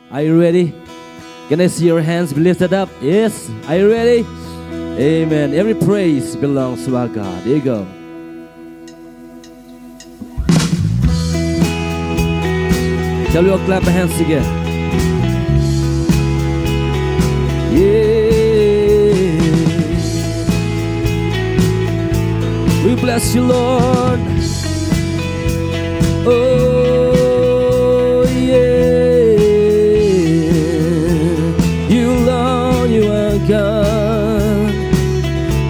Are you ready? Can I see your hands be lifted up? Yes. Are you ready? Amen. Every praise belongs to our God. Here you go. Shall we all clap our hands together? Yeah. We bless you, Lord. Oh, yeah. You, Lord, you are God.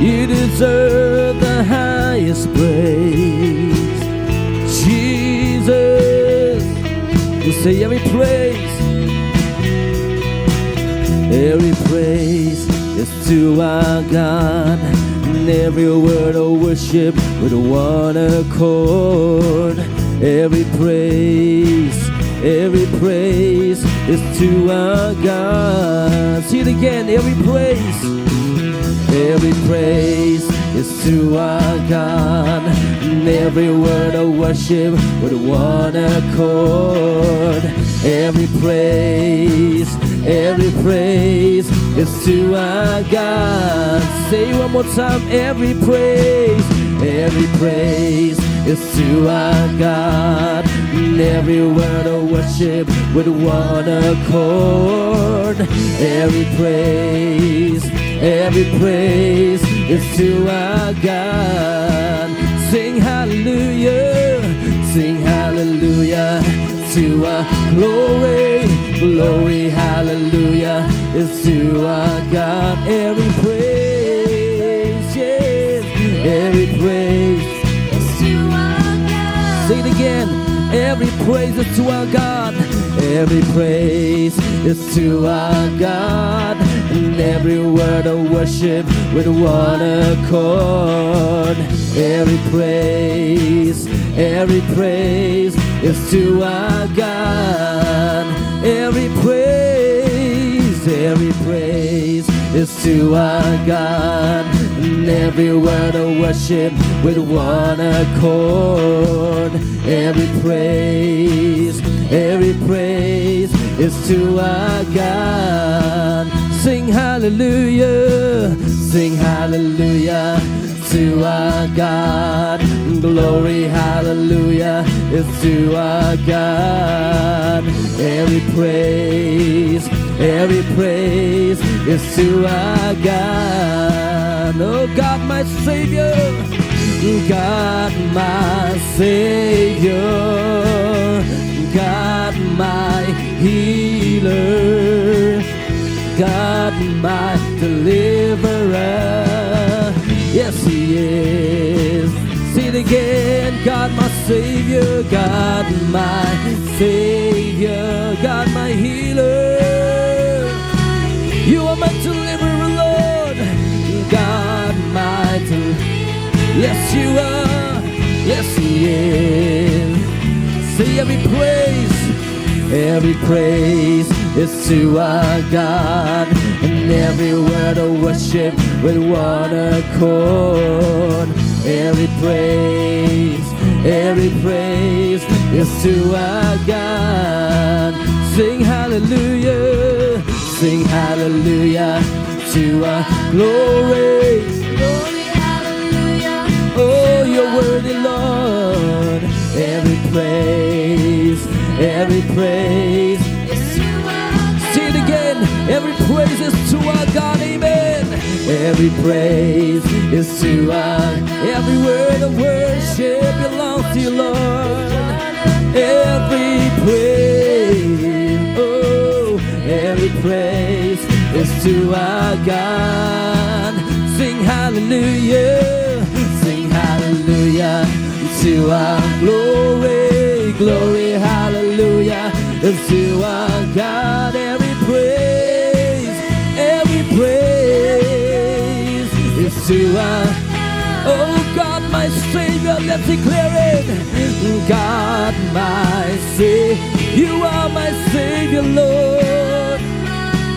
You deserve the highest praise. Jesus, you say every praise is to our God, and every word of worship with one accord. Every praise is to our God. See it again, every praise is to our God, and every word of worship with one accord. Every praise is to our God. Say one more time, every praise is to our God, and every word of worship with one accord. Every praise is to our God. Sing hallelujah to our glory, hallelujah is to our God. Every praise, yes, every praise is to our God. Say it again, every praise is to our God. Every praise is to our God, and every word of worship with one accord. Every praise is to our God. Every praise is to our God, and every word of worship with one accord. Every praise is to our God. Sing hallelujah to our God. Glory, hallelujah is to our God. Every praise is to our God. Oh God, my Savior, God, my Savior, God, my healer, God, my deliverer. Yes, He is. See it again. God, my Savior, God, my Savior, God, my healer. You are my deliverer, Lord. God, my deliverer. Yes, you are. Yes, He is. See every praise is to our God, and every word of worship with one accord. Every praise is to our God. Sing hallelujah to our glory. Oh, you're worthy, Lord. Every praise is to our God. See it again. Every praise is to our God. Amen. Every praise is to our. Every word of worship belongs to you, Lord. Every praise, oh, every praise is to our God. Sing hallelujah to our glory, hallelujah is to our God. Every praise is to our, oh God, my Savior, let's declare it. God, my Savior, you are my Savior, Lord.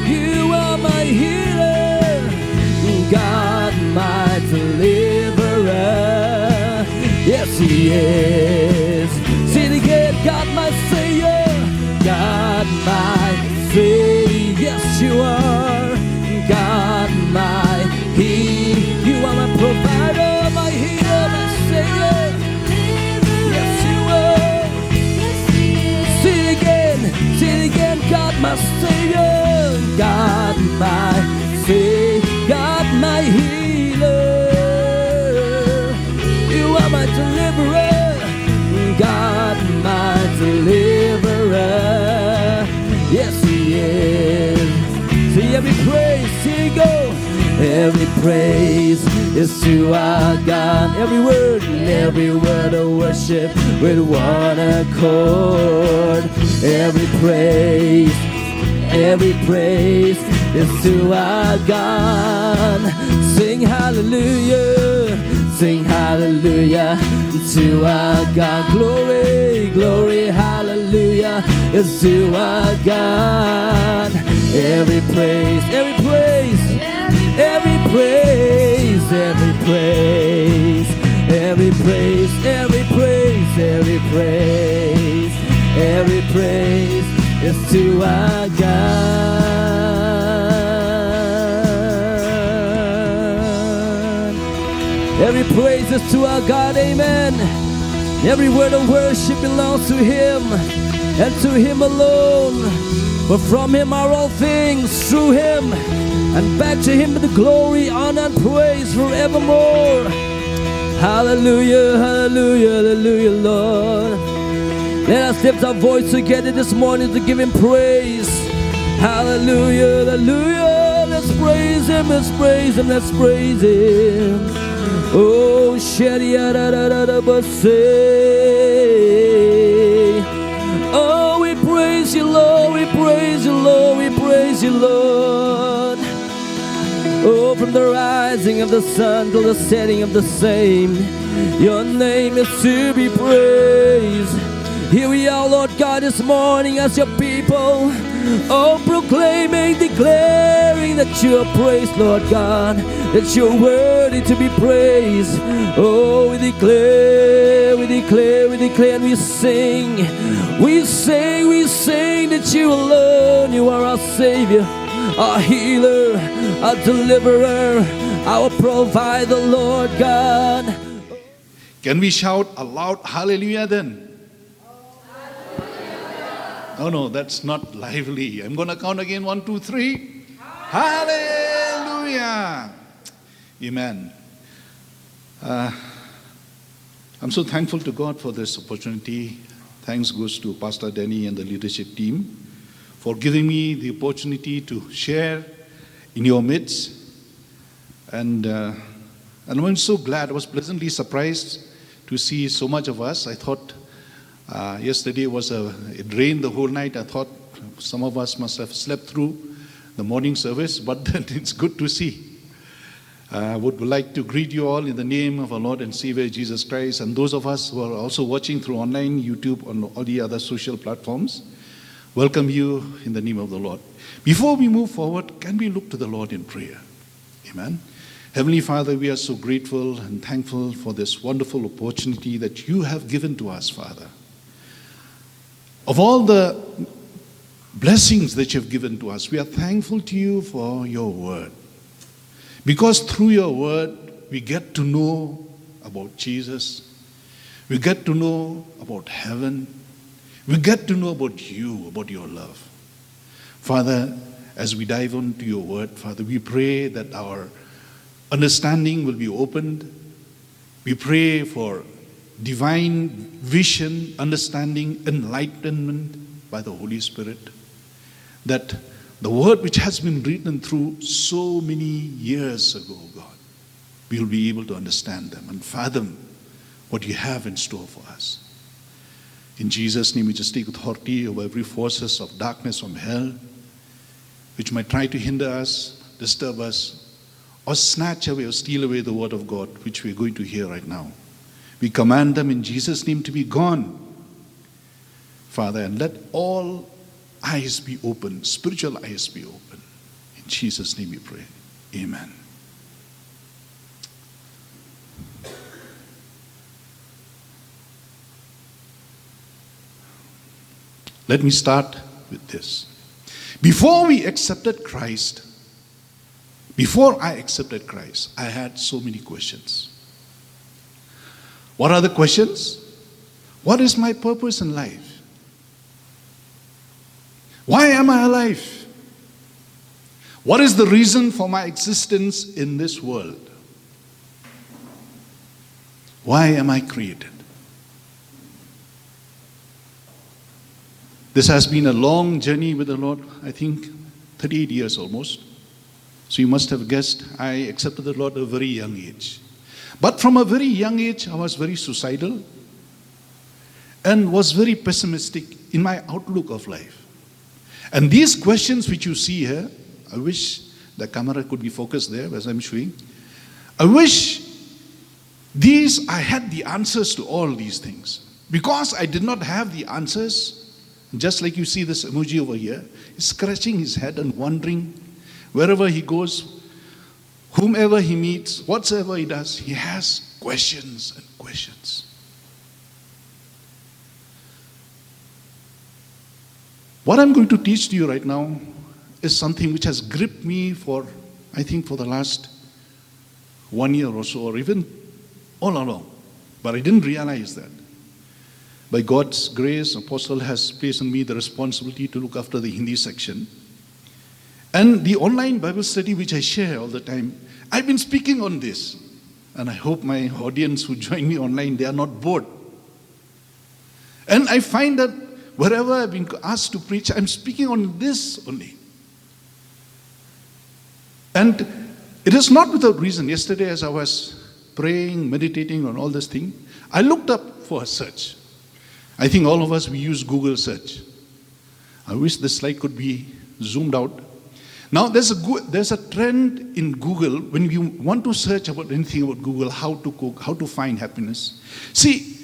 You are my healer, God, my deliverer. Yes, He is. Say it again. God, my Savior, God, my Savior. You are God, my healer. You are my provider, my healer, my savior. Yes, you are. Sing it again, God, my savior, God, my savior, God, my healer. You are my deliverer, God, my deliverer. Yes, He is. See, every praise, here you go. Every praise is to our God. Every word of worship with one accord. Every praise is to our God. Sing hallelujah to our God. Glory, glory, hallelujah is to our God. Every praise, every praise, every praise, every praise, every praise, every praise, every praise, every praise is to our God. Every praise is to our God, amen. Every word of worship belongs to Him and to Him alone. For from Him are all things, through Him, and back to Him be the glory, honor, and praise forevermore. Hallelujah, hallelujah, hallelujah, Lord. Let us lift our voice together this morning to give Him praise. Hallelujah, hallelujah. Let's praise Him, let's praise Him, let's praise Him. Oh, say. Oh, we praise You, Lord, we praise You, Lord, we praise You, Lord. Oh, from the rising of the sun to the setting of the same, Your name is to be praised. Here we are, Lord God, this morning as Your people. Oh, proclaiming, declaring that You are praised, Lord God, that You're worthy to be praised. Oh, we declare, we declare, we declare, and we sing that You alone, You are our Savior, our healer, our deliverer, our provider, Lord God. Can we shout a loud hallelujah then? Oh no, that's not lively. I'm going to count again. 1, 2, 3. Hallelujah. Amen. I'm so thankful to God for this opportunity. Thanks goes to Pastor Denny and the leadership team for giving me the opportunity to share in your midst. And I'm so glad. I was pleasantly surprised to see so much of us. I thought yesterday it rained the whole night. I thought some of us must have slept through the morning service, but it's good to see. I would like to greet you all in the name of our Lord and Savior Jesus Christ, and those of us who are also watching through online, YouTube, and all the other social platforms. Welcome you in the name of the Lord. Before we move forward, can we look to the Lord in prayer? Amen. Heavenly Father, we are so grateful and thankful for this wonderful opportunity that You have given to us, Father. Of all the blessings that You have given to us, we are thankful to You for Your word. Because through Your word, we get to know about Jesus. We get to know about heaven. We get to know about You, about Your love. Father, as we dive into Your word, Father, we pray that our understanding will be opened. We pray for divine vision, understanding, enlightenment by the Holy Spirit, that the word which has been written through so many years ago, God, we will be able to understand them and fathom what You have in store for us. In Jesus' name, we just take authority over every forces of darkness from hell, which might try to hinder us, disturb us, or snatch away or steal away the word of God, which we are going to hear right now. We command them in Jesus' name to be gone, Father, and let all eyes be open, spiritual eyes be open. In Jesus' name we pray. Amen. Let me start with this. Before I accepted Christ, I had so many questions. What are the questions? What is my purpose in life? Why am I alive? What is the reason for my existence in this world? Why am I created? This has been a long journey with the Lord, I think 38 years almost. So you must have guessed, I accepted the Lord at a very young age. But from a very young age, I was very suicidal and was very pessimistic in my outlook of life. And these questions which you see here, I wish the camera could be focused there as I'm showing. I wish I had the answers to all these things. Because I did not have the answers, just like you see this emoji over here, he's scratching his head and wondering wherever he goes, whomever he meets, whatsoever he does, he has questions and questions. What I'm going to teach to you right now is something which has gripped me for the last 1 year or so, or even all along. But I didn't realize that. By God's grace, Apostle has placed on me the responsibility to look after the Hindi section. And the online Bible study which I share all the time, I've been speaking on this. And I hope my audience who join me online, they are not bored. And I find that wherever I've been asked to preach, I'm speaking on this only. And it is not without reason. Yesterday as I was praying, meditating on all this thing, I looked up for a search. I think all of us, we use Google search. I wish this slide could be zoomed out. Now, there's a trend in Google when you want to search about anything about Google, how to cook, how to find happiness. See,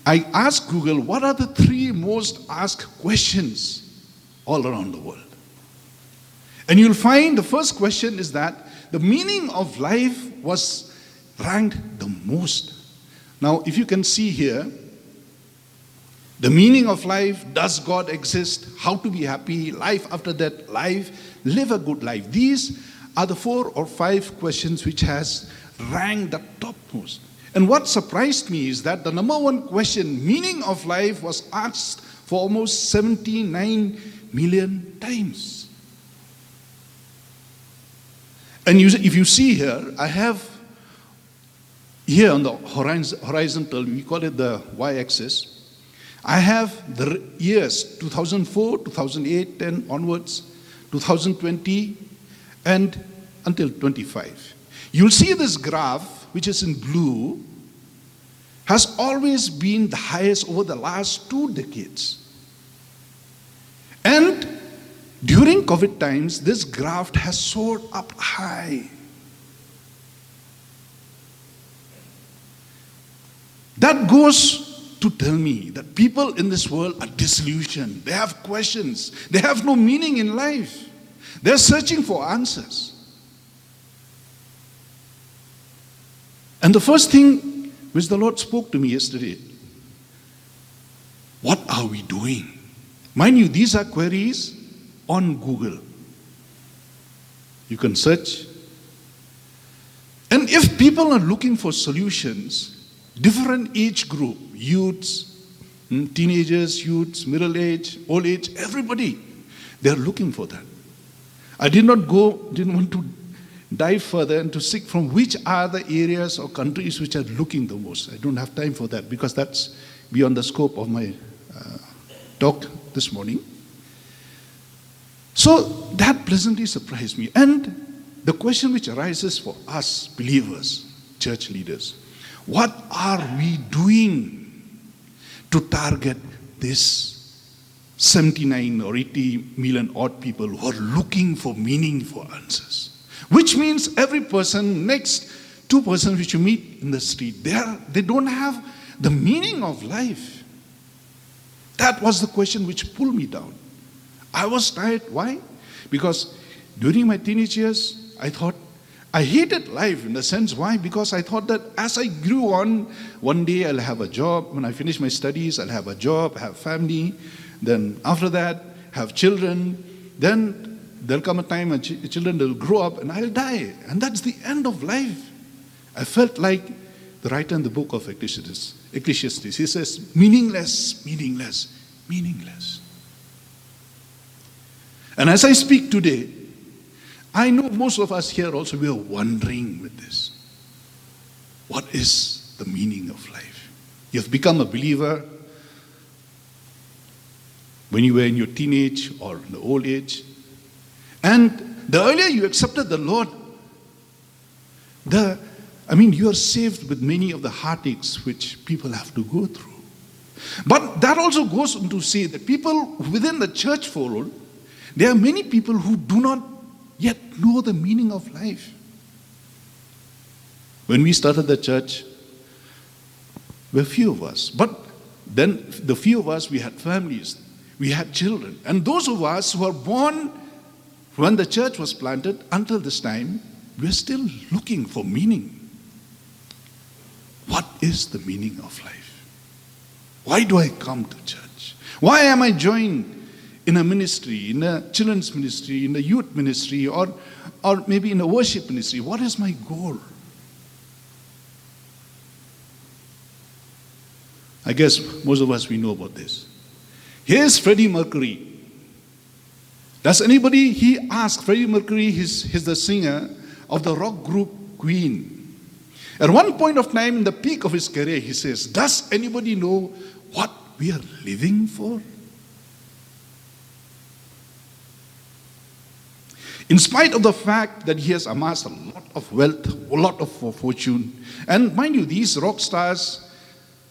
I asked Google, what are the 3 most asked questions all around the world? And you'll find the first question is that the meaning of life was ranked the most. Now, if you can see here, the meaning of life, does God exist, how to be happy, life after that, live a good life. These are the 4 or 5 questions which has ranked the topmost. And what surprised me is that the number 1 question, meaning of life, was asked for almost 79 million times. And if you see here, I have here on the horizontal, we call it the y-axis, I have the years 2004, 2008, 10 onwards, 2020, and until 25. You'll see this graph, which is in blue, has always been the highest over the last 2 decades. And during COVID times, this graph has soared up high. That goes to tell me that people in this world are disillusioned. They have questions. They have no meaning in life. They're searching for answers. And the first thing which the Lord spoke to me yesterday, what are we doing? Mind you, these are queries on Google. You can search. And if people are looking for solutions, different age group, youths, teenagers, youths, middle age, old age, everybody, they're looking for that. I didn't want to dive further and to seek from which are the areas or countries which are looking the most. I don't have time for that because that's beyond the scope of my talk this morning. So that pleasantly surprised me. And the question which arises for us believers, church leaders, what are we doing to target this 79 or 80 million odd people who are looking for meaningful answers? Which means every person, next 2 persons which you meet in the street, they don't have the meaning of life. That was the question which pulled me down. I was tired. Why? Because during my teenage years, I thought, I hated life in the sense, why? Because I thought that as I grew on, one day I'll have a job. When I finish my studies, I'll have a job, have family. Then after that, have children. then there'll come a time when children will grow up and I'll die. And that's the end of life. I felt like the writer in the book of Ecclesiastes, he says, meaningless, meaningless, meaningless. And as I speak today, I know most of us here also, we are wondering with this. What is the meaning of life? You've become a believer when you were in your teenage or in the old age. And the earlier you accepted the Lord, you are saved with many of the heartaches which people have to go through. But that also goes on to say that people within the church fold, there are many people who do not yet know the meaning of life. When we started the church, there were few of us. But then the few of us, we had families, we had children. And those of us who were born when the church was planted until this time, we're still looking for meaning. What is the meaning of life? Why do I come to church? Why am I joined in a ministry, in a children's ministry, in a youth ministry, or maybe in a worship ministry? What is my goal? I guess most of us, we know about this. Here's Freddie Mercury. Does anybody, he asked, Freddie Mercury, he's the singer of the rock group Queen. At one point of time, in the peak of his career, he says, does anybody know what we are living for? In spite of the fact that he has amassed a lot of wealth, a lot of fortune, and mind you, these rock stars,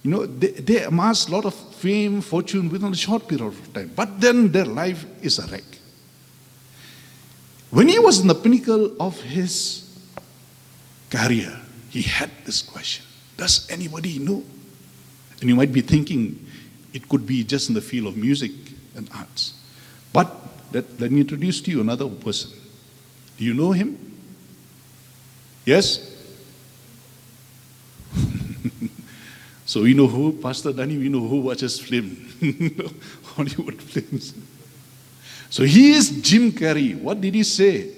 they amass a lot of fame, fortune within a short period of time. But then their life is a wreck. When he was in the pinnacle of his career, he had this question. Does anybody know? And you might be thinking it could be just in the field of music and arts. But let me introduce to you another person. Do you know him? Yes? So we know who, Pastor Danny, we know who watches film, Hollywood films. So he is Jim Carrey. What did he say?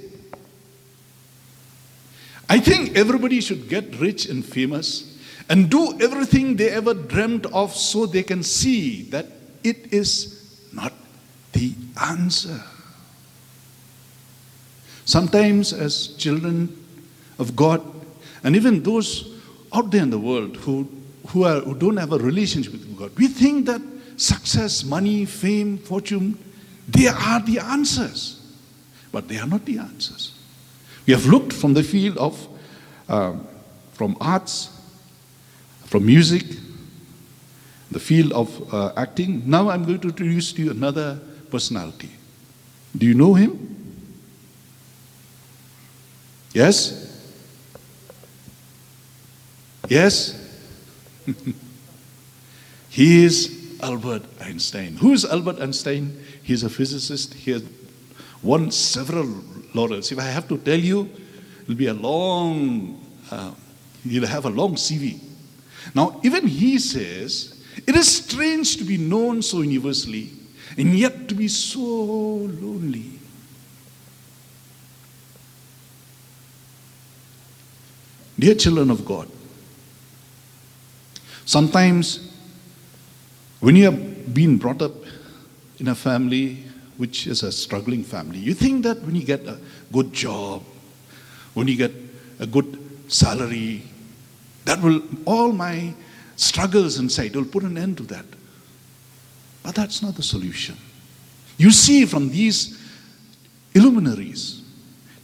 I think everybody should get rich and famous and do everything they ever dreamt of so they can see that it is not the answer. Sometimes as children of God, and even those out there in the world who don't have a relationship with God, we think that success, money, fame, fortune, they are the answers. But they are not the answers. We have looked from the field of, from arts, from music, the field of acting. Now I'm going to introduce to you another personality. Do you know him? Yes? Yes? He is Albert Einstein. Who is Albert Einstein? He is a physicist. He has won several laurels. If I have to tell you, it'll be a long, you'll have a long CV. Now, even he says, it is strange to be known so universally and yet to be so lonely. Dear children of God, sometimes when you have been brought up in a family which is a struggling family, you think that when you get a good job, when you get a good salary, that will, all my struggles inside will put an end to that. But that's not the solution. You see from these illuminaries,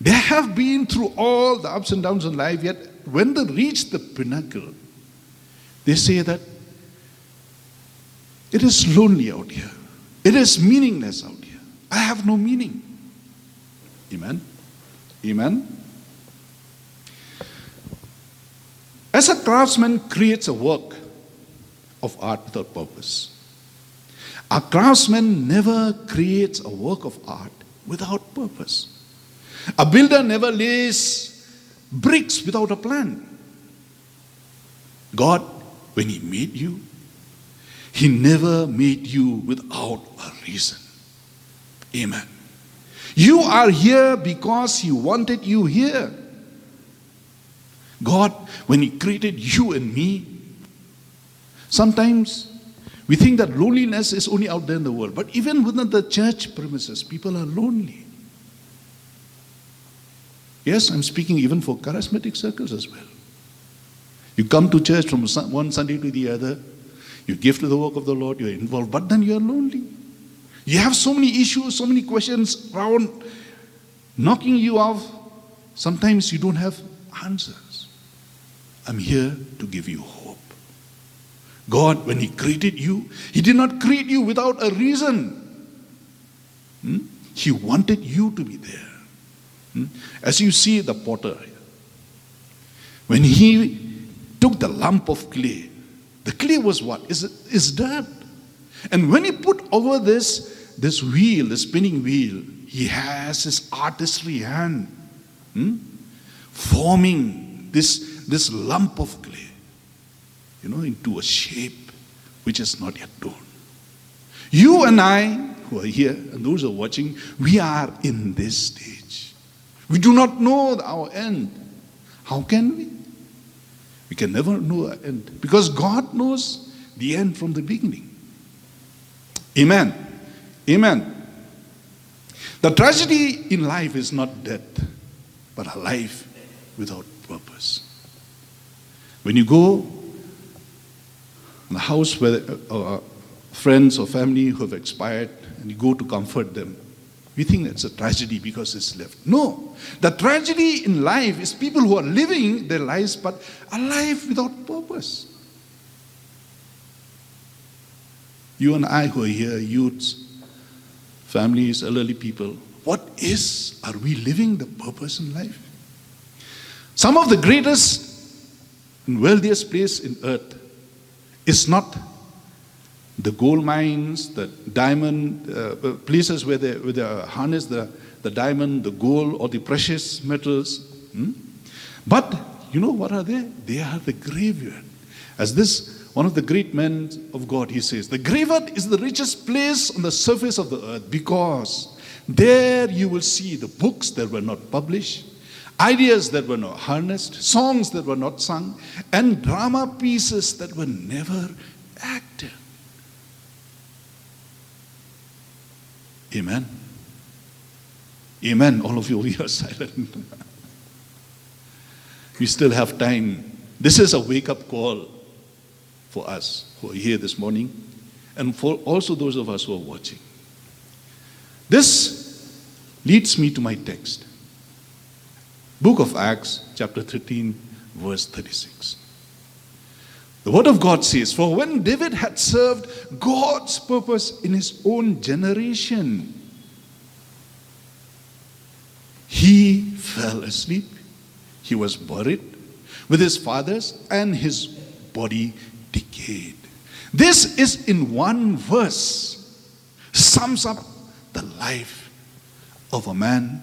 they have been through all the ups and downs in life, yet when they reach the pinnacle, they say that it is lonely out here. It is meaningless out here. I have no meaning. Amen? Amen? As a craftsman creates a work of art without purpose, a craftsman never creates a work of art without purpose. A builder never lays bricks without a plan. God, when He made you, He never made you without a reason. Amen. You are here because He wanted you here. God, when He created you and me, sometimes we think that loneliness is only out there in the world. But even within the church premises, people are lonely. Yes, I'm speaking even for charismatic circles as well. You come to church from one Sunday to the other, you give to the work of the Lord, you're involved, but then you're lonely. You have so many issues, so many questions around knocking you off. Sometimes you don't have answers. I'm here to give you hope. God, when He created you, He did not create you without a reason. He wanted you to be there. As you see the potter, when he took the lump of clay, the clay was what? Is dirt. And when he put over this wheel, the spinning wheel, he has his artistry hand forming this lump of clay, into a shape which is not yet done. You and I, who are here, and those who are watching, we are in this stage. We do not know our end. How can we? We can never know our end, because God knows the end from the beginning. Amen. Amen. The tragedy in life is not death, but a life without purpose. When you go in a house where friends or family who have expired, and you go to comfort them, we think it's a tragedy because it's left. No. The tragedy in life is people who are living their lives but a life without purpose. You and I who are here, youths, families, elderly people, are we living the purpose in life? Some of the greatest and wealthiest place in earth is not the gold mines, the diamond, places where they harness the diamond, the gold, or the precious metals. But you know what are they? They are the graveyard. As one of the great men of God, he says, the graveyard is the richest place on the surface of the earth, because there you will see the books that were not published, ideas that were not harnessed, songs that were not sung, and drama pieces that were never acted. Amen. Amen. All of you over here are silent. We still have time. This is a wake-up call for us who are here this morning, and for also those of us who are watching. This leads me to my text. Book of Acts, chapter 13, verse 36. The word of God says, "For when David had served God's purpose in his own generation, he fell asleep. He was buried with his fathers, and his body decayed." This is in one verse, sums up the life of a man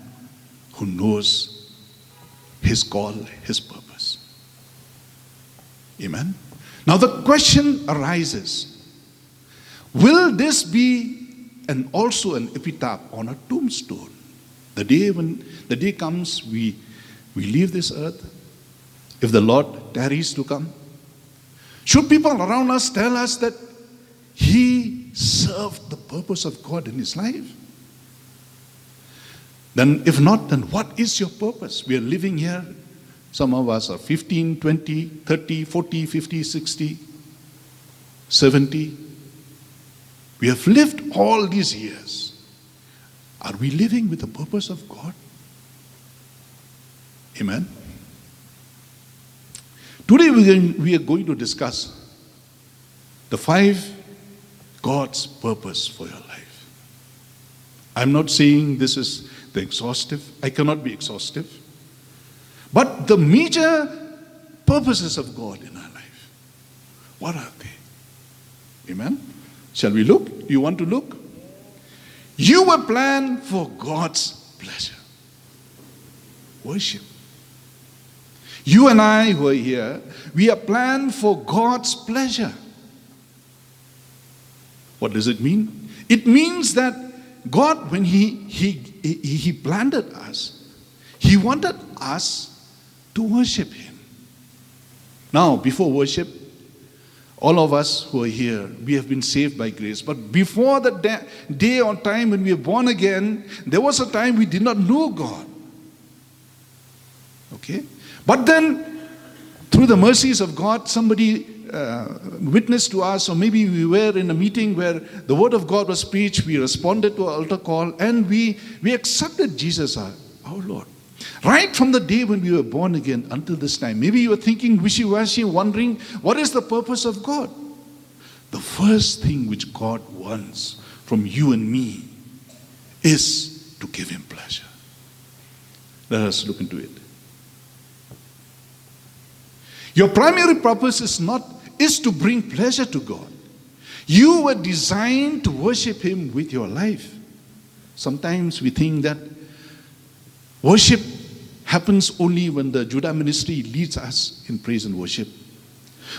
who knows his call, his purpose. Amen. Now the question arises, will this be also an epitaph on a tombstone? The day comes, we leave this earth, if the Lord tarries to come. Should people around us tell us that he served the purpose of God in his life? Then if not, then what is your purpose? We are living here. Some of us are 15, 20, 30, 40, 50, 60, 70. We have lived all these years. Are we living with the purpose of God? Amen. Today we are going to discuss the 5 God's purpose for your life. I'm not saying this is the exhaustive. I cannot be exhaustive. But the major purposes of God in our life, what are they? Amen? Shall we look? Do you want to look? You were planned for God's pleasure. Worship. You and I who are here, we are planned for God's pleasure. What does it mean? It means that God, when He planted us, He wanted us to worship Him. Now, before worship, all of us who are here, we have been saved by grace. But before the day or time when we were born again, there was a time we did not know God. Okay? But then, through the mercies of God, somebody witnessed to us, or maybe we were in a meeting where the word of God was preached, we responded to an altar call, and we accepted Jesus our Lord. Right from the day when we were born again until this time, maybe you were thinking wishy-washy, wondering, what is the purpose of God? The first thing which God wants from you and me is to give Him pleasure. Let us look into it. Your primary purpose is to bring pleasure to God. You were designed to worship Him with your life. Sometimes we think that worship happens only when the Judah ministry leads us in praise and worship.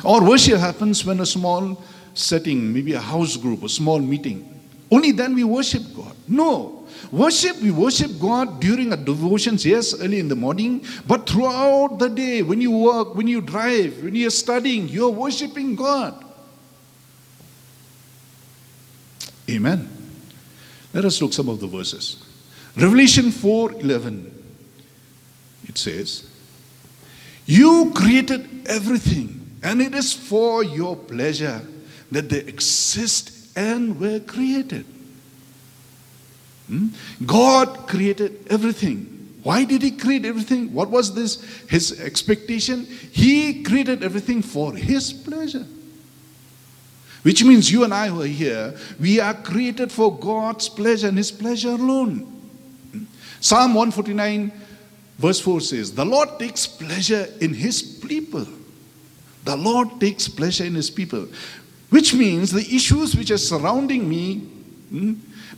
Or worship happens when a small setting, maybe a house group, a small meeting, only then we worship God. No. We worship God during our devotions, yes, early in the morning, but throughout the day, when you work, when you drive, when you're studying, you're worshiping God. Amen. Let us look some of the verses. Revelation 4:11, it says, you created everything, and it is for your pleasure that they exist and were created. God created everything. Why did He create everything? What was His expectation? He created everything for His pleasure. Which means you and I who are here, we are created for God's pleasure and His pleasure alone. Psalm 149 verse 4 says, the Lord takes pleasure in His people. The Lord takes pleasure in His people. Which means the issues which are surrounding me,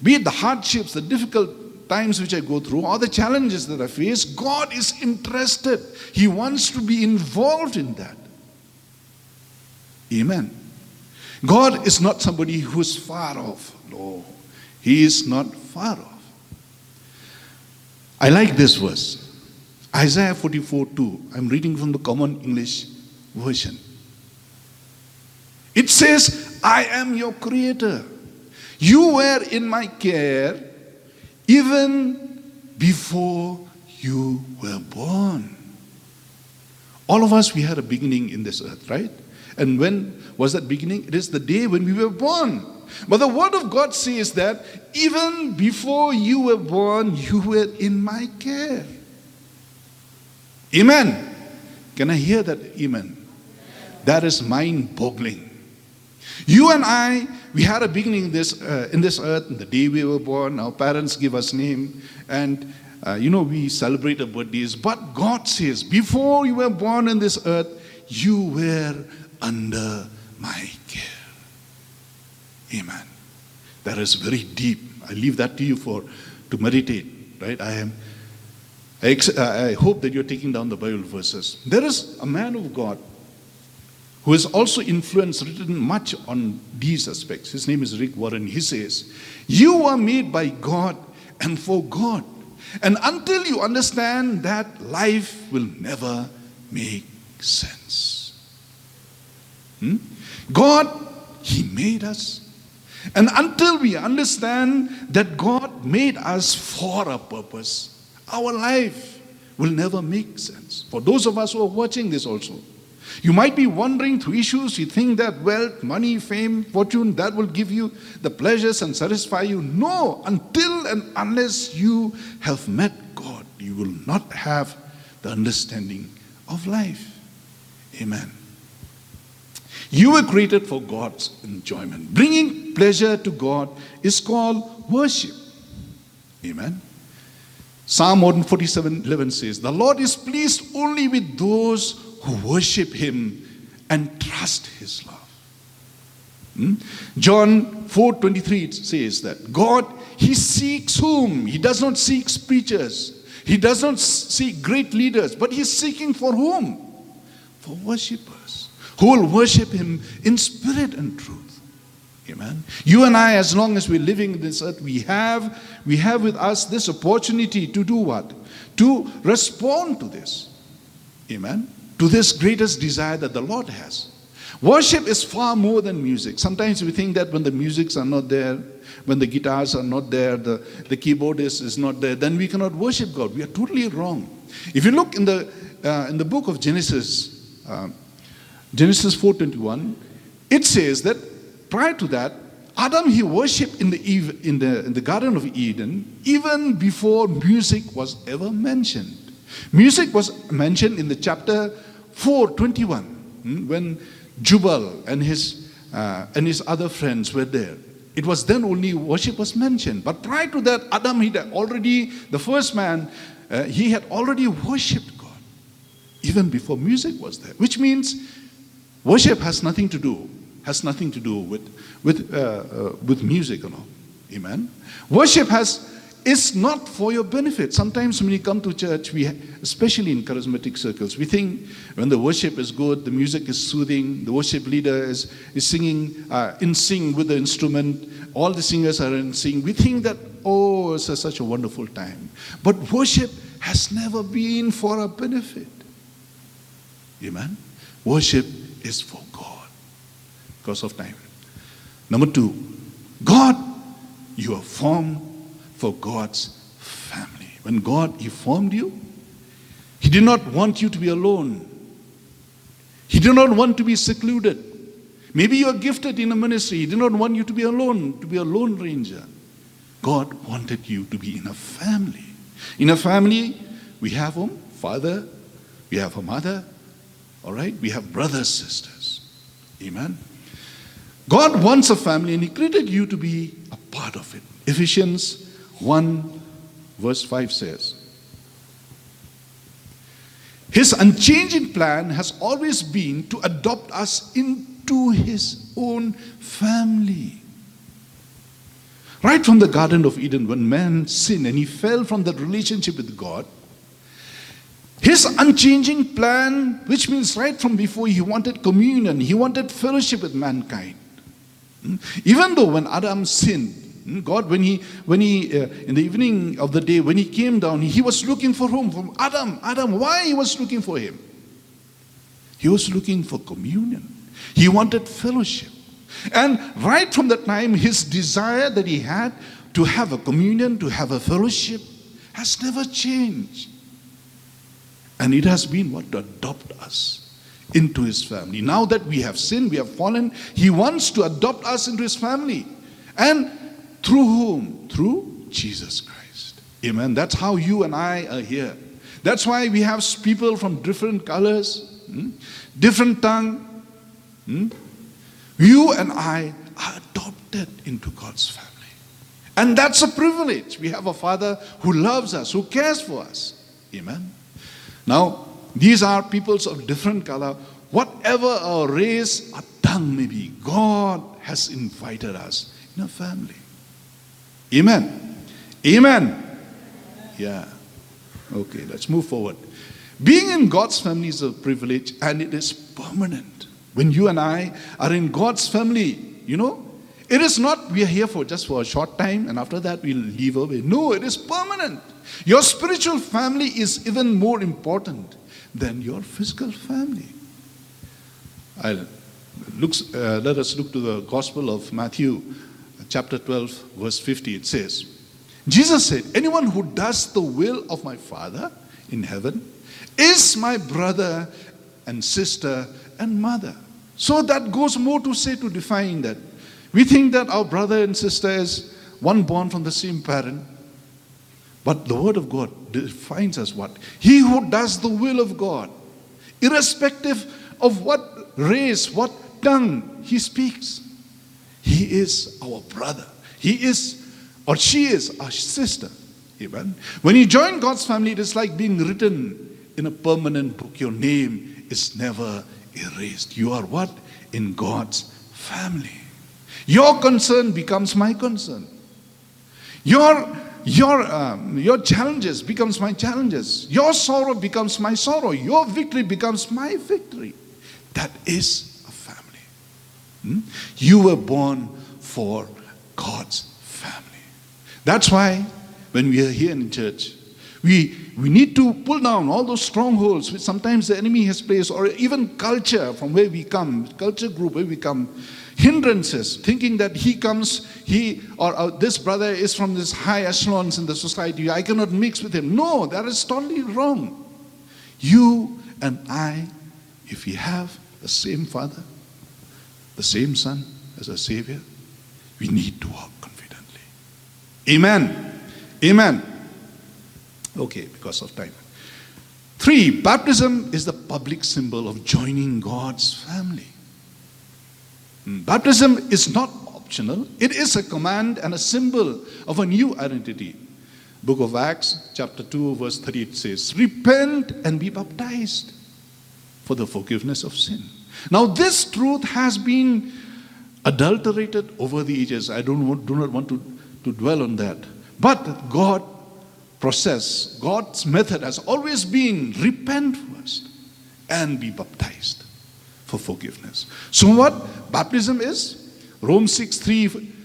be it the hardships, the difficult times which I go through, or the challenges that I face, God is interested. He wants to be involved in that. Amen. God is not somebody who is far off. No, He is not far off. I like this verse. Isaiah 44:2. I'm reading from the Common English Version. It says, I am your creator. You were in my care even before you were born. All of us, we had a beginning in this earth, right? And when was that beginning? It is the day when we were born. But the word of God says that even before you were born, you were in my care. Amen. Can I hear that? Amen. That is mind-boggling. You and I, we had a beginning in this earth, the day we were born. Our parents give us name, and we celebrate our birthdays. But God says, before you were born in this earth, you were under my care. Amen. That is very deep. I leave that to you to meditate. Right? I hope that you're taking down the Bible verses. There is a man of God who has also written much on these aspects. His name is Rick Warren. He says, you are made by God and for God. And until you understand that, life will never make sense. God, He made us. And until we understand that God made us for a purpose, our life will never make sense. For those of us who are watching this also, you might be wondering through issues, you think that wealth, money, fame, fortune, that will give you the pleasures and satisfy you. No, until and unless you have met God, you will not have the understanding of life. Amen. You were created for God's enjoyment. Bringing pleasure to God is called worship. Amen. Psalm 147:11 says, the Lord is pleased only with those who worship Him and trust His love. John 4:23 says that God, He seeks whom? He does not seek preachers. He does not seek great leaders, but He is seeking for whom? For worshippers who will worship Him in spirit and truth. Amen. You and I, as long as we're living in this earth, we have with us this opportunity to do what? To respond to this. Amen. To this greatest desire that the Lord has. Worship is far more than music. Sometimes we think that when the musics are not there, when the guitars are not there, the keyboardist is not there, then we cannot worship God. We are totally wrong. If you look in the book of Genesis, Genesis 4:21, it says that prior to that, Adam, he worshipped in the Garden of Eden even before music was ever mentioned. Music was mentioned in the chapter 4:21 when Jubal and his other friends were there. It was then only worship was mentioned. But prior to that, Adam, the first man, he had already worshipped God even before music was there. Which means worship has nothing to do with music and all. Amen. Worship is not for your benefit. Sometimes when you come to church, especially in charismatic circles, we think when the worship is good, the music is soothing, the worship leader is singing in sync with the instrument, all the singers are in sync. We think that, oh, it's such a wonderful time. But worship has never been for our benefit. Amen. Worship is for God. Because of time. Number 2, God, you are formed for God's family. When God, He formed you, He did not want you to be alone. He did not want to be secluded. Maybe you are gifted in a ministry. He did not want you to be alone, to be a lone ranger. God wanted you to be in a family. In a family, we have a father, we have a mother, all right? We have brothers, sisters. Amen. God wants a family and He created you to be a part of it. Ephesians 1 verse 5 says, His unchanging plan has always been to adopt us into His own family. Right from the Garden of Eden, when man sinned and he fell from that relationship with God, His unchanging plan, which means right from before, He wanted communion, He wanted fellowship with mankind. Even though when Adam sinned, God, when he in the evening of the day, when He came down, He was looking for whom? From Adam. Why He was looking for him? He was looking for communion. He wanted fellowship. And right from that time, His desire that He had to have a communion, to have a fellowship, has never changed. And it has been what? To adopt us into His family. Now that we have sinned, we have fallen, He wants to adopt us into His family. And through whom? Through Jesus Christ. Amen. That's how you and I are here. That's why we have people from different colors, different tongue. You and I are adopted into God's family. And that's a privilege. We have a Father who loves us, who cares for us. Amen. Now, these are peoples of different color. Whatever our race, our tongue may be, God has invited us in a family. Amen. Amen. Yeah. Okay, let's move forward. Being in God's family is a privilege and it is permanent. When you and I are in God's family, it is not we are here just for a short time and after that we'll leave away. No, it is permanent. Your spiritual family is even more important than your physical family. Let us look to the Gospel of Matthew, chapter 12, verse 50. It says, Jesus said, anyone who does the will of my Father in heaven is my brother and sister and mother. So that goes more to say, to define that. We think that our brother and sister is one born from the same parent. But the Word of God defines us what? He who does the will of God, irrespective of what race, what tongue he speaks. He is our brother. He is, or she is, our sister. Amen. When you join God's family, it is like being written in a permanent book. Your name is never erased. You are what? In God's family. Your concern becomes my concern. Your challenges becomes my challenges. Your sorrow becomes my sorrow. Your victory becomes my victory. That is a family. You were born for God's family. That's why when we are here in church, we need to pull down all those strongholds which sometimes the enemy has placed, or even culture from where we come, culture group where we come, hindrances, thinking that this brother is from this high echelons in the society, I cannot mix with him. No, that is totally wrong. You and I, if we have the same Father, the same Son as a Savior, we need to walk confidently. Amen. Amen. Okay, because of time. 3, baptism is the public symbol of joining God's family. Baptism is not optional. It is a command and a symbol of a new identity. Book of Acts, chapter 2, verse 30, it says, repent and be baptized for the forgiveness of sin. Now this truth has been adulterated over the ages. I do not want to dwell on that. But God's method has always been repent first and be baptized for forgiveness. So what baptism is? Romans 6:3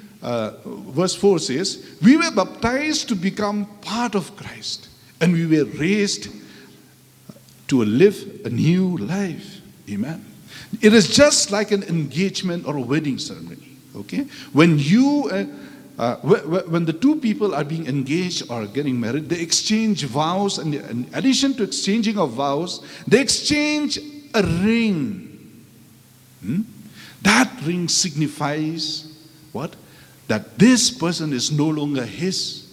verse 4 says, we were baptized to become part of Christ, and we were raised to live a new life. Amen. It is just like an engagement or a wedding ceremony. Okay, when the two people are being engaged or getting married, they exchange vows, and in addition to exchanging of vows, they exchange a ring. That ring signifies what? That this person is no longer his,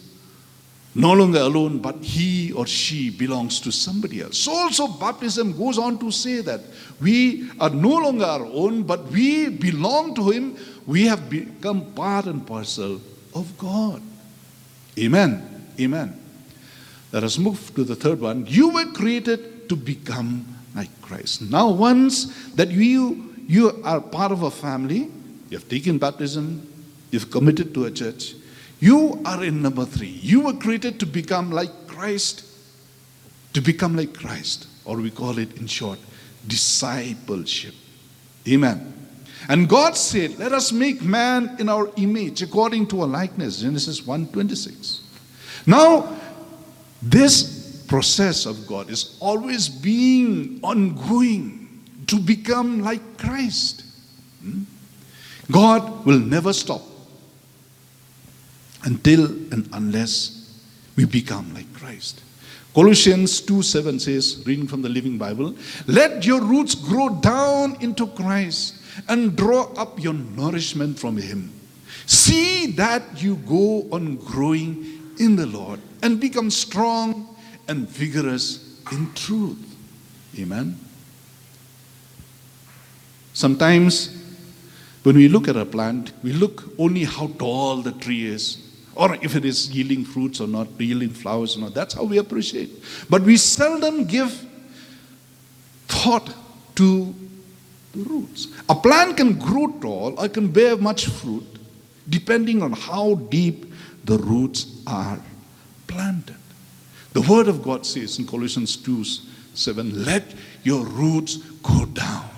no longer alone, but he or she belongs to somebody else. So also baptism goes on to say that we are no longer our own, but we belong to him. We have become part and parcel of God. Amen. Amen. Let us move to the third one. You were created to become like Christ. Now once that you are part of a family, you have taken baptism, you've committed to a church, you are in number 3. You were created to become like Christ. To become like Christ. Or we call it in short, discipleship. Amen. And God said, let us make man in our image according to our likeness. Genesis 1:26. Now, this process of God is always being ongoing to become like Christ. God will never stop until and unless we become like Christ. Colossians 2:7 says, reading from the Living Bible, let your roots grow down into Christ and draw up your nourishment from him. See that you go on growing in the Lord and become strong and vigorous in truth. Amen. Sometimes when we look at a plant, we look only how tall the tree is, or if it is yielding fruits or not, yielding flowers or not. That's how we appreciate. But we seldom give thought to the roots. A plant can grow tall or can bear much fruit depending on how deep the roots are planted. The word of God says in Colossians 2:7, let your roots go down.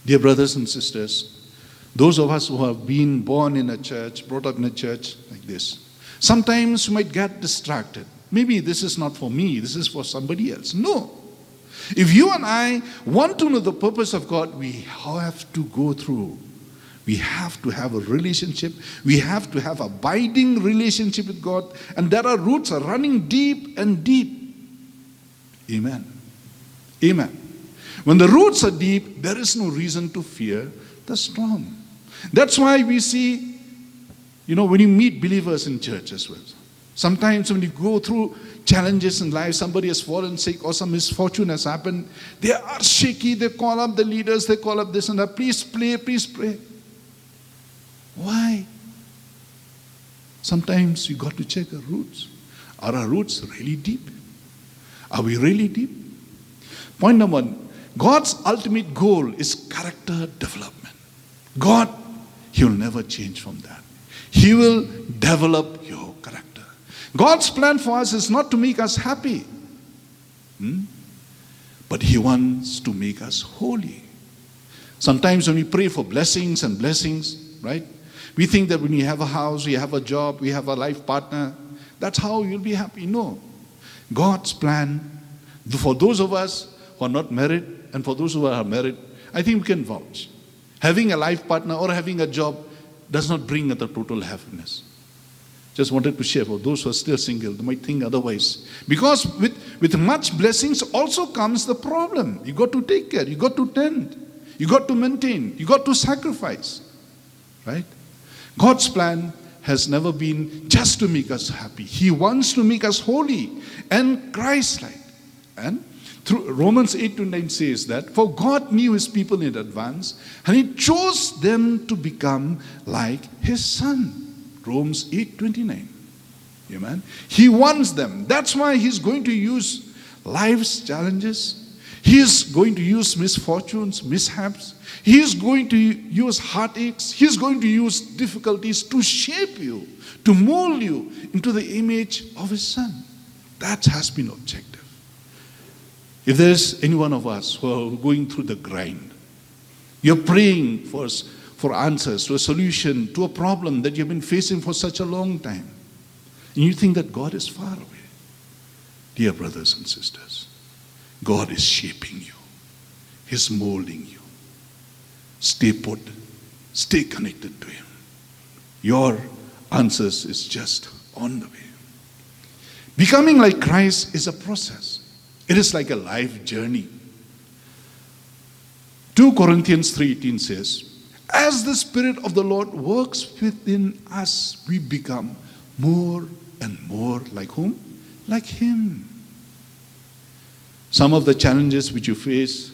Dear brothers and sisters, those of us who have been born in a church, brought up in a church like this, sometimes you might get distracted. Maybe this is not for me, this is for somebody else. No. If you and I want to know the purpose of God, we have to go through. We have to have a relationship. We have to have abiding relationship with God. And there are roots are running deep and deep. Amen. Amen. When the roots are deep, there is no reason to fear the storm. That's why we see, when you meet believers in church as well. Sometimes when you go through challenges in life, somebody has fallen sick or some misfortune has happened, they are shaky, they call up the leaders, they call up this and that, please pray. Why? Sometimes you got to check our roots. Are our roots really deep? Are we really deep? Point number 1, God's ultimate goal is character development. God, He will never change from that. He will develop your character. God's plan for us is not to make us happy, but He wants to make us holy. Sometimes when we pray for blessings, right? We think that when you have a house, you have a job, you have a life partner, that's how you'll be happy. No. God's plan, for those of us who are not married and for those who are married, I think we can vouch. Having a life partner or having a job does not bring the total happiness. Just wanted to share for those who are still single, they might think otherwise. Because with much blessings also comes the problem. You got to take care, you got to tend, you got to maintain, you got to sacrifice. Right? God's plan has never been just to make us happy. He wants to make us holy and Christ-like. And through Romans 8-9 says that, for God knew his people in advance, and he chose them to become like his son. Romans 8:29. Amen. He wants them. That's why he's going to use life's challenges. He is going to use misfortunes, mishaps. He is going to use heartaches. He is going to use difficulties to shape you, to mold you into the image of his son. That has been objective. If there is any one of us who are going through the grind, you're praying for answers, to a solution, to a problem that you've been facing for such a long time, and you think that God is far away. Dear brothers and sisters, God is shaping you. He's molding you. Stay put. Stay connected to him. Your answers is just on the way. Becoming like Christ is a process. It is like a life journey. 2 Corinthians 3:18 says, as the Spirit of the Lord works within us, we become more and more like whom? Like him. Some of the challenges which you face,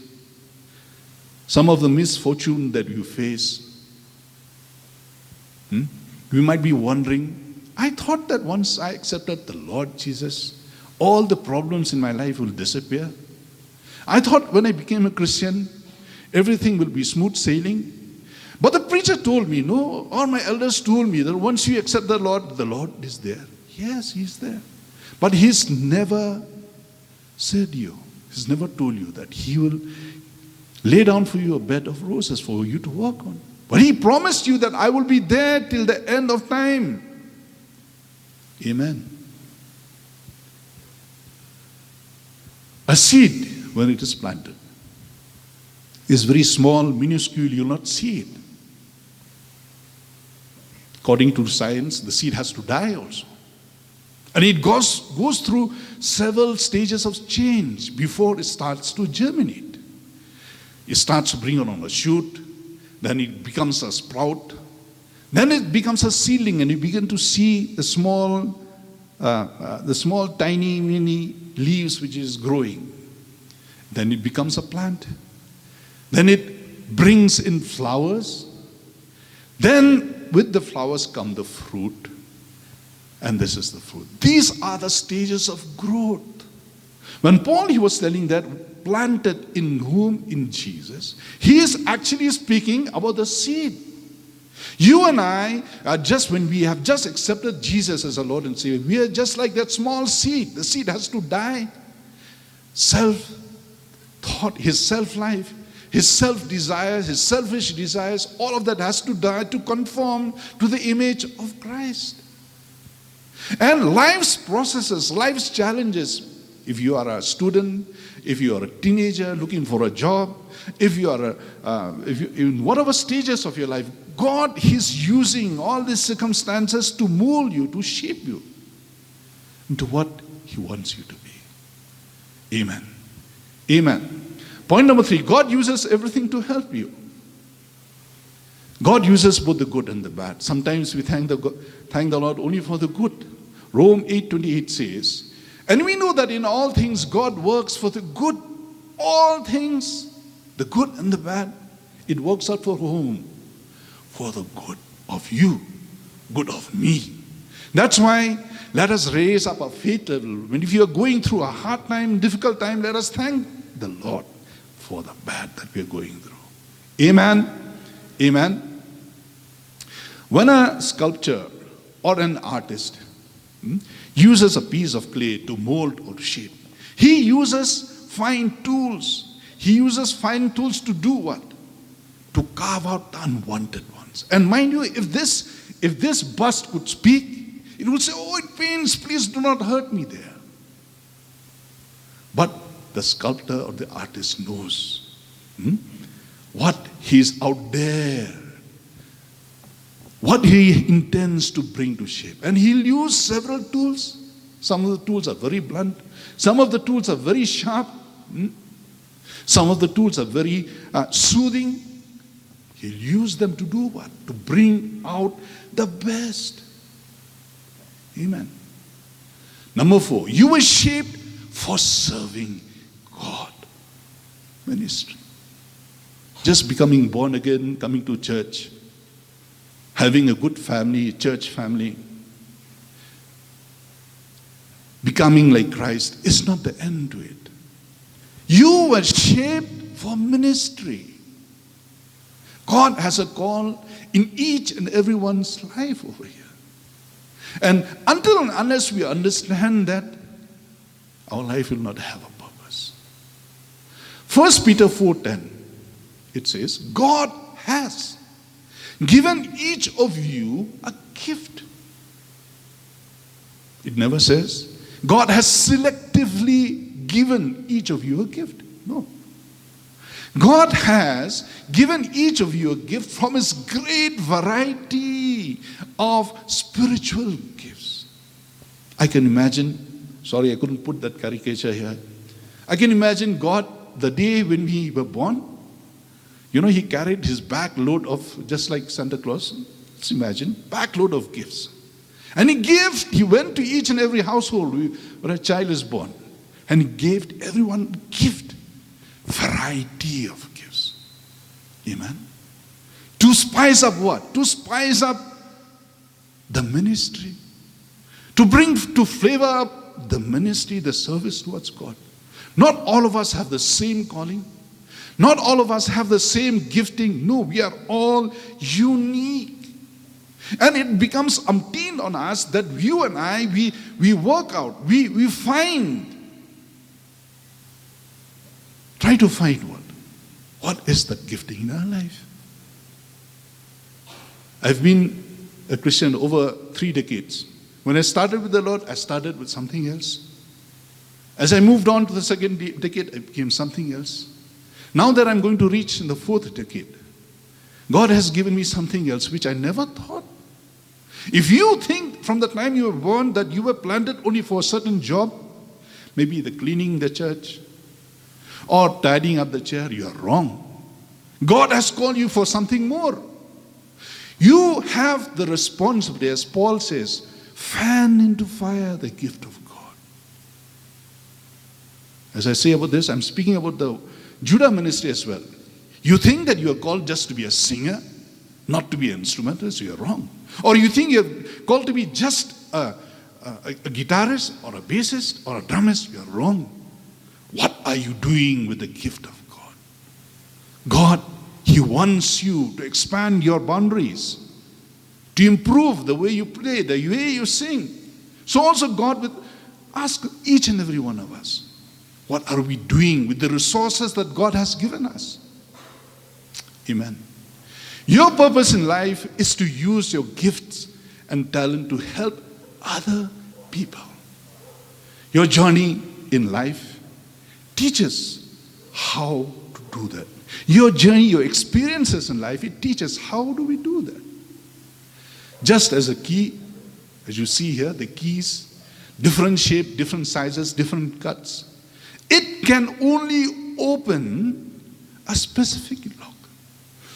some of the misfortune that you face, you might be wondering, I thought that once I accepted the Lord Jesus, all the problems in my life will disappear. I thought when I became a Christian, everything will be smooth sailing. But the preacher told me, no, or my elders told me that once you accept the Lord is there. Yes, he's there. But he's never said you, he's never told you that he will lay down for you a bed of roses for you to walk on. But he promised you that I will be there till the end of time. Amen. A seed, when it is planted, is very small, minuscule, you'll not see it. According to science, the seed has to die also. And it goes through several stages of change before it starts to germinate. It starts to bring on a shoot, then it becomes a sprout, then it becomes a seedling, and you begin to see the small tiny mini leaves which is growing. Then it becomes a plant. Then it brings in flowers. Then with the flowers come the fruit. And this is the fruit. These are the stages of growth. When Paul, he was telling that planted in whom? In Jesus. He is actually speaking about the seed. You and I are just, when we have just accepted Jesus as our Lord and Savior, we are just like that small seed. The seed has to die. Self-thought, his self-life, his self-desires, his selfish desires, all of that has to die to conform to the image of Christ. And life's processes, life's challenges, if you are a student, if you are a teenager looking for a job, if you are in whatever stages of your life, God is using all these circumstances to mold you, to shape you into what he wants you to be. Amen. Amen. Point number 3, God uses everything to help you. God uses both the good and the bad. Sometimes we thank the Lord only for the good. Rome 8:28 says, and we know that in all things God works for the good. All things, the good and the bad, it works out for whom? For the good of you, good of me. That's why let us raise up our faith level. When if you are going through a hard time, difficult time, let us thank the Lord for the bad that we are going through. Amen. Amen. When a sculptor or an artist uses a piece of clay to mold or shape, he uses fine tools. He uses fine tools to do what? To carve out the unwanted one. ones. And mind you, if this bust could speak, it would say, "Oh, it pains, please do not hurt me there." But the sculptor or the artist knows what he's out there, what he intends to bring to shape. And he'll use several tools. Some of the tools are very blunt. Some of the tools are very sharp. Some of the tools are very soothing. He'll use them to do what? To bring out the best. Amen. Number 4, you were shaped for serving God. Ministry. Just becoming born again, coming to church, having a good family, church family, becoming like Christ is not the end to it. You were shaped for ministry. God has a call in each and everyone's life over here. And until and unless we understand that, our life will not have a purpose. 1 Peter 4:10, it says, God has given each of you a gift. It never says, God has selectively given each of you a gift. No. God has given each of you a gift from His great variety of spiritual gifts. I can imagine, sorry I couldn't put that caricature here. I can imagine God the day when we were born. You know, He carried His back load of, just like Santa Claus, let's imagine, back load of gifts. And He went to each and every household where a child is born. And He gave everyone a gift. Variety of gifts. Amen. To spice up what? To spice up the ministry. To flavor up the ministry, the service towards God. Not all of us have the same calling. Not all of us have the same gifting. No, we are all unique. And it becomes umpteen on us that you and I, we work out, we find. Try to find what is that gifting in our life. I've been a Christian over 3 decades. When I started with the Lord, I started with something else. As I moved on to the second decade, I became something else. Now that I'm going to reach in the 4th decade, God has given me something else which I never thought. If you think from the time you were born that you were planted only for a certain job, maybe the cleaning the church, or tidying up the chair, you are wrong. God has called you for something more. You have the responsibility, as Paul says, fan into fire the gift of God. As I say about this, I'm speaking about the Judah ministry as well. You think that you are called just to be a singer, not to be an instrumentalist, you are wrong. Or you think you're called to be just a guitarist or a bassist or a drummist, you are wrong. What are you doing with the gift of God? God, He wants you to expand your boundaries, to improve the way you play, the way you sing. So also God will ask each and every one of us, what are we doing with the resources that God has given us? Amen. Your purpose in life is to use your gifts and talent to help other people. Your journey in life teaches how to do that. Your journey, your experiences in life, it teaches how do we do that. Just as a key, as you see here, the keys, different shape, different sizes, different cuts. It can only open a specific lock.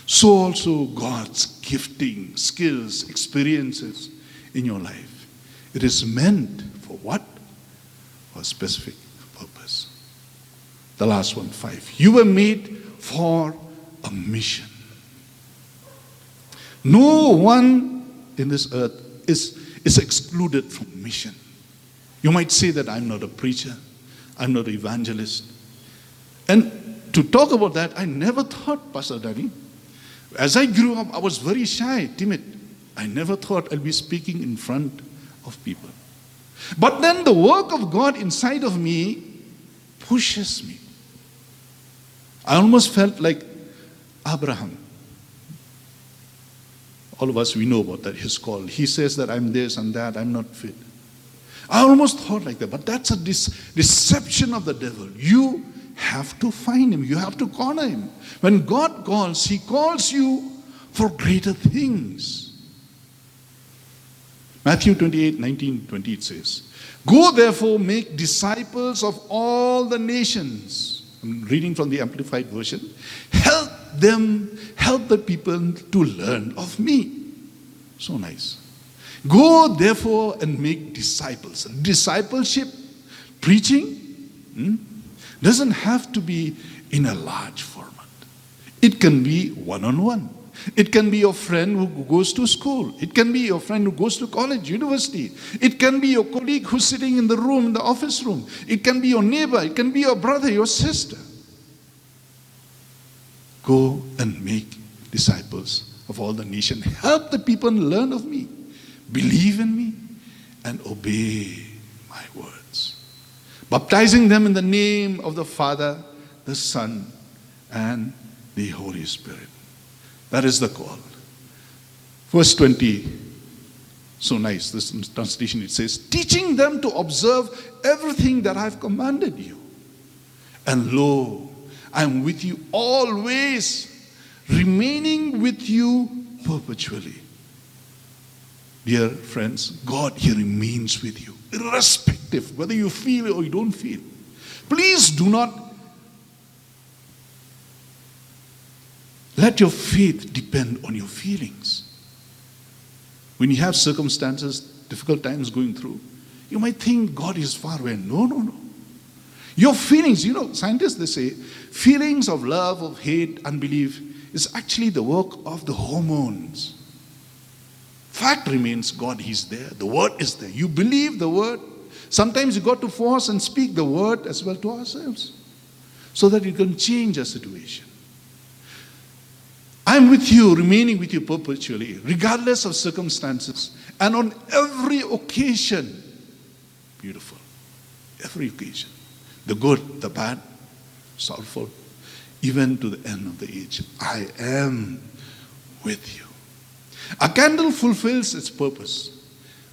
So also God's gifting, skills, experiences in your life. It is meant for what? For a specific purpose. The last one, 5. You were made for a mission. No one in this earth is excluded from mission. You might say that I'm not a preacher, I'm not an evangelist. And to talk about that, I never thought, Pastor Danny, as I grew up, I was very shy, timid. I never thought I'd be speaking in front of people. But then the work of God inside of me pushes me. I almost felt like Abraham. All of us, we know about that, his call. He says that I'm this and that, I'm not fit. I almost thought like that, but that's a deception of the devil. You have to find him. You have to corner him. When God calls, he calls you for greater things. Matthew 28:19-20 it says, "Go therefore, make disciples of all the nations." I'm reading from the Amplified Version. Help the people to learn of me. So nice. Go therefore and make disciples. Discipleship, preaching, doesn't have to be in a large format. It can be one-on-one. It can be your friend who goes to school. It can be your friend who goes to college, university. It can be your colleague who's sitting in the room, in the office room. It can be your neighbor. It can be your brother, your sister. Go and make disciples of all the nation. Help the people learn of me, believe in me, and obey my words. Baptizing them in the name of the Father, the Son, and the Holy Spirit. That is the call. Verse 20, so nice, this translation, it says, teaching them to observe everything that I've commanded you. And lo, I am with you always, remaining with you perpetually. Dear friends, God, He remains with you, irrespective whether you feel or you don't feel. Please do not let your faith depend on your feelings. When you have circumstances, difficult times going through, you might think God is far away. No. Your feelings, scientists, they say, feelings of love, of hate, unbelief is actually the work of the hormones. Fact remains, God is there. The word is there. You believe the word. Sometimes you got to force and speak the word as well to ourselves so that you can change a situation. I'm with you, remaining with you perpetually, regardless of circumstances, and on every occasion. Beautiful. Every occasion. The good, the bad, sorrowful, even to the end of the age. I am with you. A candle fulfills its purpose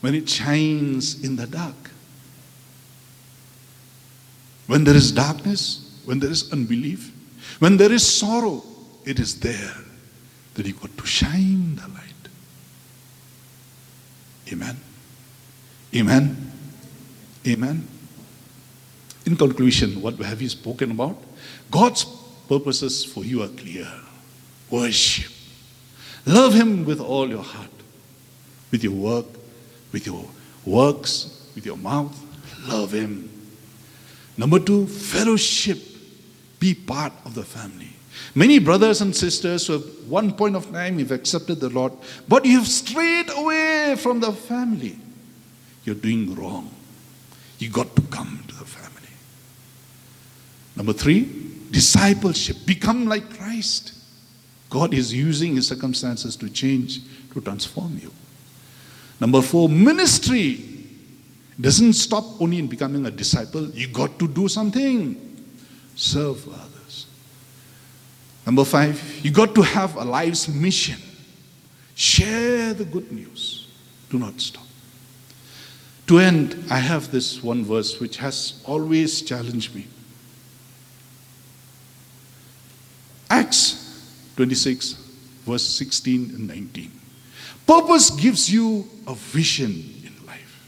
when it shines in the dark. When there is darkness, when there is unbelief, when there is sorrow, it is there that you got to shine the light. Amen. Amen. Amen. In conclusion, what have we spoken about? God's purposes for you are clear. Worship. Love Him with all your heart, with your work, with your works, with your mouth. Love Him. Number 2, fellowship. Be part of the family. Many brothers and sisters who at one point of time you've accepted the Lord, but you've strayed away from the family. You're doing wrong. You got to come to the family. Number 3, discipleship. Become like Christ. God is using His circumstances to change, to transform you. Number 4, ministry. Doesn't stop only in becoming a disciple. You got to do something. Serve others. Number 5, you got to have a life's mission. Share the good news. Do not stop. To end, I have this one verse which has always challenged me. Acts 26, verse 16 and 19. Purpose gives you a vision in life.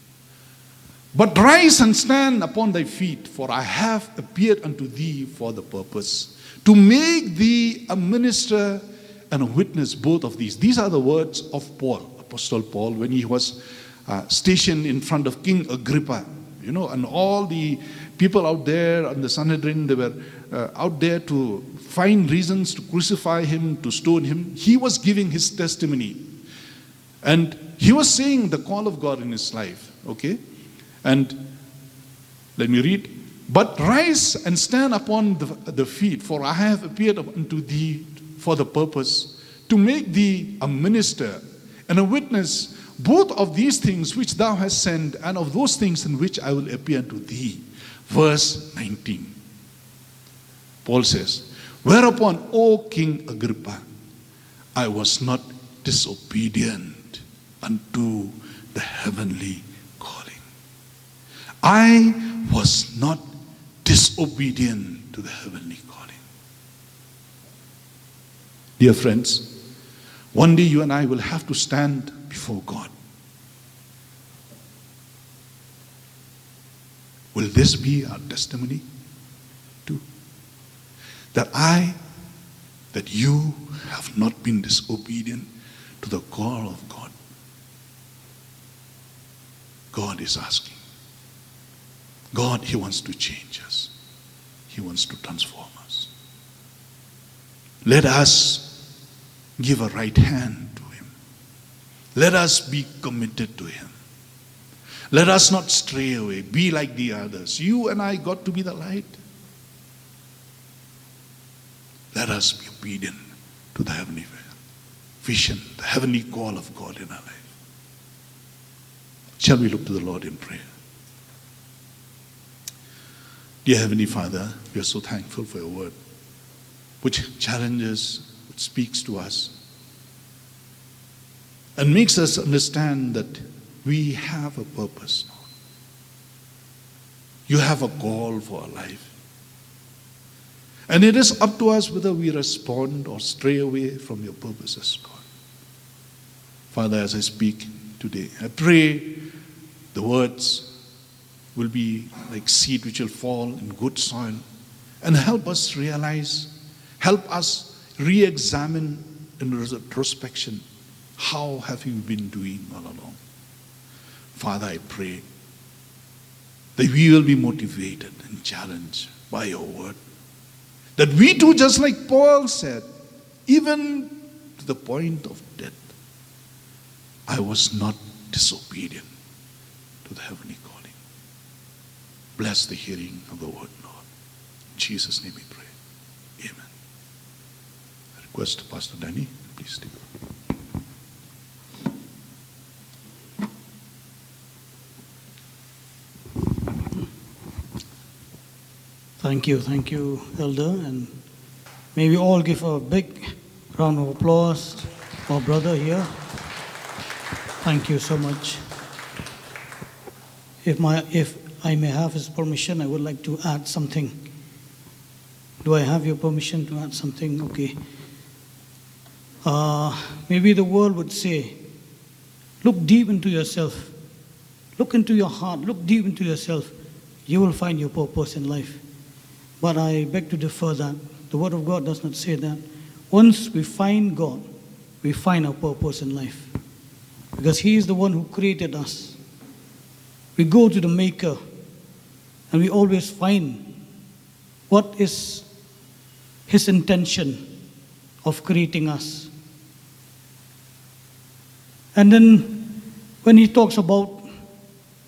But rise and stand upon thy feet, for I have appeared unto thee for the purpose, to make thee a minister and a witness, both of these. These are the words of Paul, Apostle Paul, when he was stationed in front of King Agrippa. And all the people out there on the Sanhedrin, they were out there to find reasons to crucify him, to stone him. He was giving his testimony. And he was saying the call of God in his life. Okay? And let me read. But rise and stand upon the feet, for I have appeared unto thee for the purpose, to make thee a minister and a witness, both of these things which thou hast sent, and of those things in which I will appear unto thee. Verse 19. Paul says, whereupon, O King Agrippa, I was not disobedient unto the heavenly calling. I was not disobedient to the heavenly calling. Dear friends, one day you and I will have to stand before God. Will this be our testimony too? That you have not been disobedient to the call of God. God is asking. God, He wants to change us. He wants to transform us. Let us give a right hand to Him. Let us be committed to Him. Let us not stray away, be like the others. You and I got to be the light. Let us be obedient to the heavenly vision, the heavenly call of God in our life. Shall we look to the Lord in prayer? Dear Heavenly Father, we are so thankful for your word, which challenges, which speaks to us, and makes us understand that we have a purpose. You have a call for our life. And it is up to us whether we respond or stray away from your purposes, God. Father, as I speak today, I pray the words will be like seed which will fall in good soil and help us realize, help us re-examine in retrospection, how have you been doing all along? Father, I pray that we will be motivated and challenged by your word. That we too, just like Paul said, even to the point of death, I was not disobedient to the heavenly calling. Bless the hearing of the word, Lord. In Jesus' name we pray. Amen. I request Pastor Danny, please take over. Thank you, Elder, and may we all give a big round of applause for our brother here. Thank you so much. If I may have his permission, I would like to add something. Do I have your permission to add something? Okay. Maybe the world would say, look deep into yourself. Look into your heart. Look deep into yourself. You will find your purpose in life. But I beg to differ that. The Word of God does not say that. Once we find God, we find our purpose in life. Because He is the one who created us. We go to the Maker and we always find what is His intention of creating us. And then when He talks about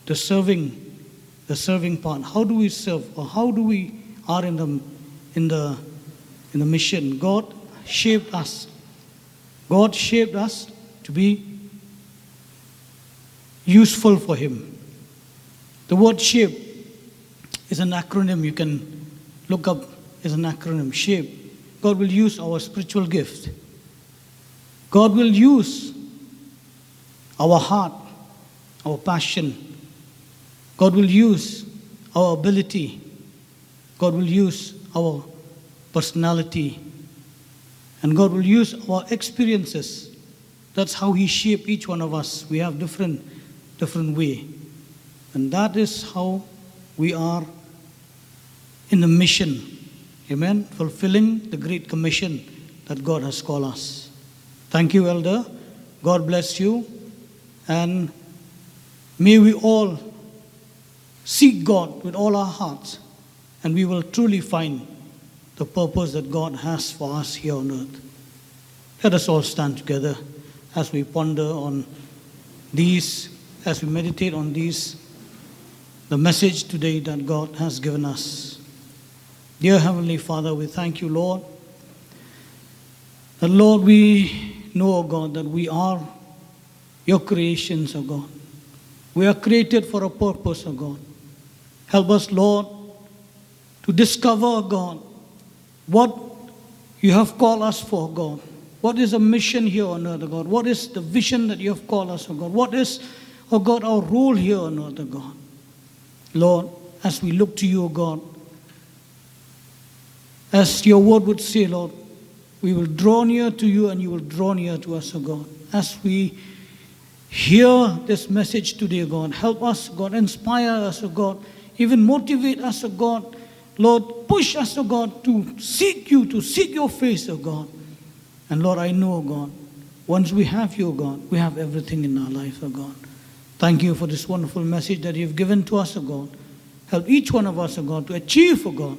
the serving part, how do we serve, or how do we are in the mission? God shaped us. God shaped us to be useful for Him. The word shape is an acronym. You can look up, is an acronym, shape. God will use our spiritual gift. God will use our heart, our passion. God will use our ability. God will use our personality. And God will use our experiences. That's how He shaped each one of us. We have different way. And that is how we are in the mission. Amen? Fulfilling the great commission that God has called us. Thank you, Elder. God bless you. And may we all seek God with all our hearts, and we will truly find the purpose that God has for us here on earth. Let us all stand together as we ponder on these, as we meditate on these, the message today that God has given us. Dear Heavenly Father, we thank you, Lord. And Lord, we know, O God, that we are your creations, O God. We are created for a purpose, O God. Help us, Lord, to discover, God, what you have called us for, God. What is the mission here on earth, O God? What is the vision that you have called us, O God? What is, O God, our role here on earth, O God? Lord, as we look to you, O God, as your word would say, Lord, we will draw near to you and you will draw near to us, O God. As we hear this message today, O God, help us, God, inspire us, O God, even motivate us, O God. Lord, push us, O God, to seek you, to seek your face, O God. And Lord, I know, O God, once we have you, O God, we have everything in our life, O God. Thank you for this wonderful message that you've given to us, O God. Help each one of us, O God, to achieve, O God,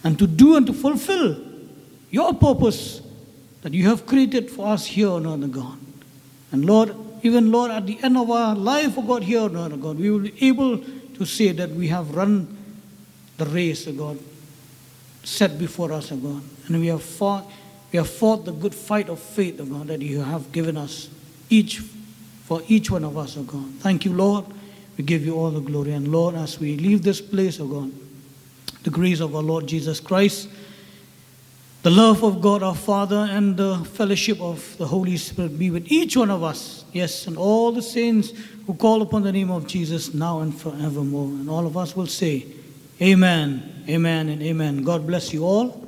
and to do and to fulfill your purpose that you have created for us here on earth, O God. And Lord, even Lord, at the end of our life, O God, here on earth, O God, we will be able to say that we have run the race, O God, set before us, O God. And we have fought the good fight of faith, O God, that you have given us, for each one of us, O God. Thank you, Lord. We give you all the glory. And Lord, as we leave this place, O God, the grace of our Lord Jesus Christ, the love of God our Father, and the fellowship of the Holy Spirit be with each one of us, yes, and all the saints who call upon the name of Jesus now and forevermore. And all of us will say, Amen, amen, and amen. God bless you all.